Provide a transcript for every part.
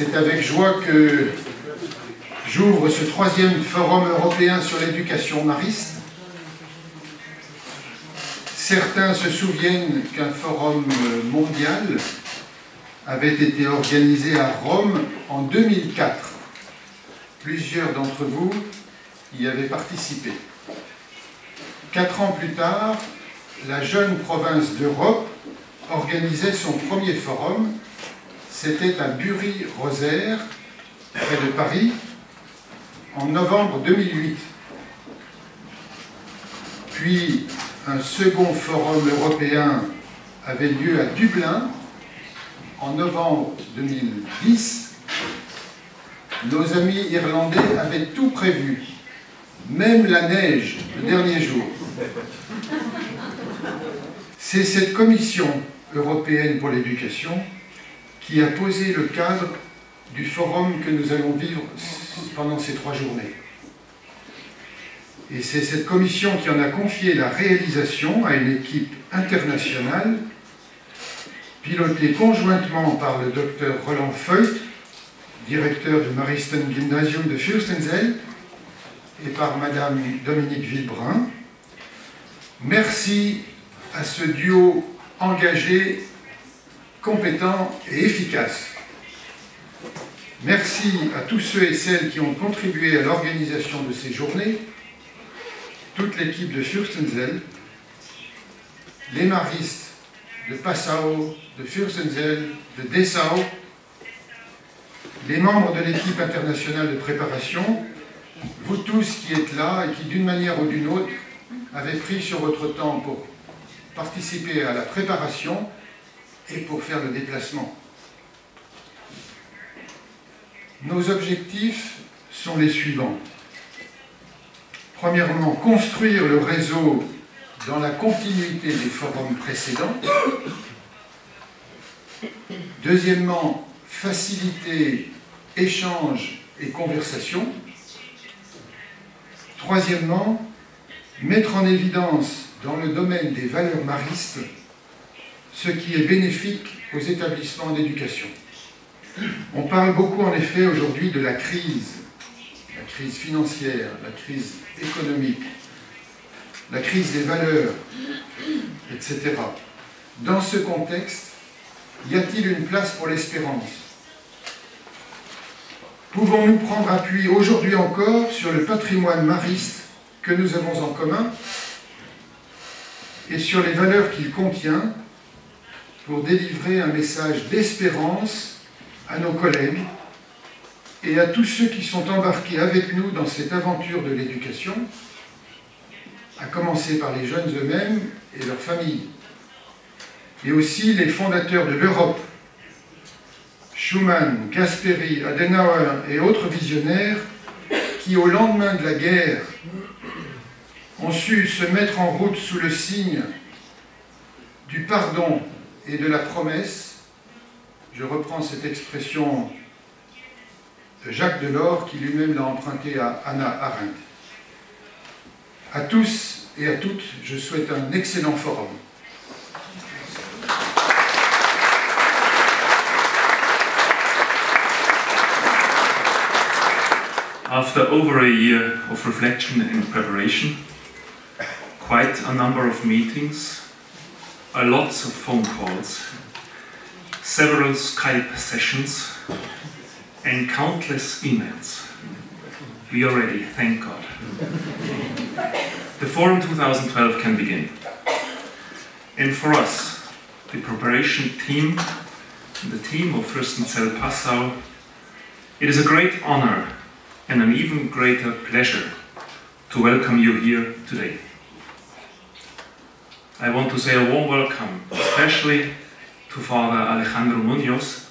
C'est avec joie que j'ouvre ce 3e Forum européen sur l'éducation mariste. Certains se souviennent qu'un forum mondial avait été organisé à Rome en 2004. Plusieurs d'entre vous y avaient participé. 4 ans plus tard, la jeune province d'Europe organisait son premier forum. C'était à Bury-Rosaire, près de Paris, en novembre 2008. Puis, un second forum européen avait lieu à Dublin, en novembre 2010. Nos amis irlandais avaient tout prévu, même la neige le dernier jour. C'est cette commission européenne pour l'éducation qui a posé le cadre du forum que nous allons vivre pendant ces 3 journées. Et c'est cette commission qui en a confié la réalisation à une équipe internationale, pilotée conjointement par le docteur Roland Voigt, directeur du Maristen-Gymnasium de Fürstenzell, et par Madame Dominique Villebrun. Merci à ce duo engagé, compétent et efficace. Merci à tous ceux et celles qui ont contribué à l'organisation de ces journées, toute l'équipe de Fürstenzell, les maristes de Passau, de Fürstenzell, de Dessau, les membres de l'équipe internationale de préparation, vous tous qui êtes là et qui, d'une manière ou d'une autre, avez pris sur votre temps pour participer à la préparation et pour faire le déplacement. Nos objectifs sont les suivants. Premièrement, construire le réseau dans la continuité des forums précédents. Deuxièmement, faciliter échanges et conversations. Troisièmement, mettre en évidence dans le domaine des valeurs maristes ce qui est bénéfique aux établissements d'éducation. On parle beaucoup en effet aujourd'hui de la crise financière, la crise économique, la crise des valeurs, etc. Dans ce contexte, y a-t-il une place pour l'espérance? Pouvons-nous prendre appui aujourd'hui encore sur le patrimoine mariste que nous avons en commun et sur les valeurs qu'il contient pour délivrer un message d'espérance à nos collègues et à tous ceux qui sont embarqués avec nous dans cette aventure de l'éducation, à commencer par les jeunes eux-mêmes et leurs familles, et aussi les fondateurs de l'Europe, Schuman, Gasperi, Adenauer et autres visionnaires qui, au lendemain de la guerre, ont su se mettre en route sous le signe du pardon et de la promesse. Je reprends cette expression de Jacques Delors, qui lui-même l'a empruntée à Hannah Arendt. À tous et à toutes, je souhaite un excellent forum. After over a year of reflection and preparation, quite a number of meetings, lots of phone calls, several Skype sessions, and countless emails, we are ready, thank God. The Forum 2012 can begin. And for us, the preparation team, the team of Fürstenzell Passau, it is a great honor and an even greater pleasure to welcome you here today. I want to say a warm welcome, especially to Father Alejandro Munoz,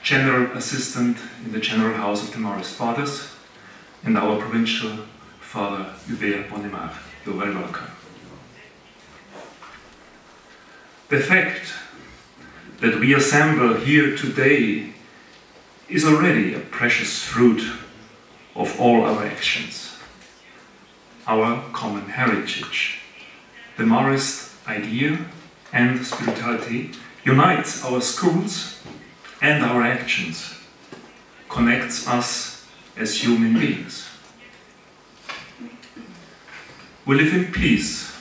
General Assistant in the General House of the Marist Fathers, and our Provincial Father Hubert Bonnemar. You're very welcome. The fact that we assemble here today is already a precious fruit of all our actions. Our common heritage, the Marist idea and spirituality unites our schools and our actions. connects us as human beings. We live in peace,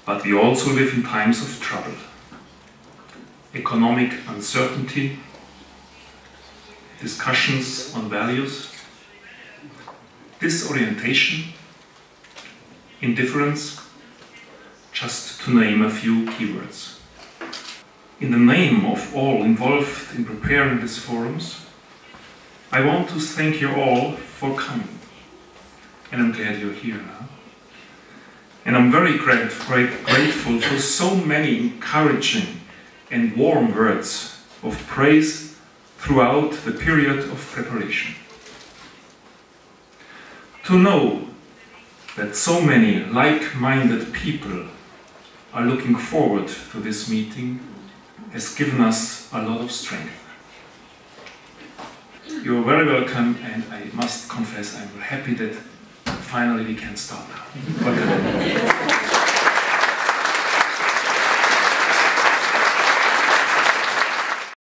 but we also live in times of trouble. Economic uncertainty, discussions on values, disorientation, indifference, just to name a few keywords. In the name of all involved in preparing these forums, I want to thank you all for coming. And I'm glad you're here now. And I'm very grateful for so many encouraging and warm words of praise throughout the period of preparation. To know that so many like-minded people are looking forward to this meeting has given us a lot of strength. You're very welcome, and I must confess I'm happy that finally we can start now. Welcome.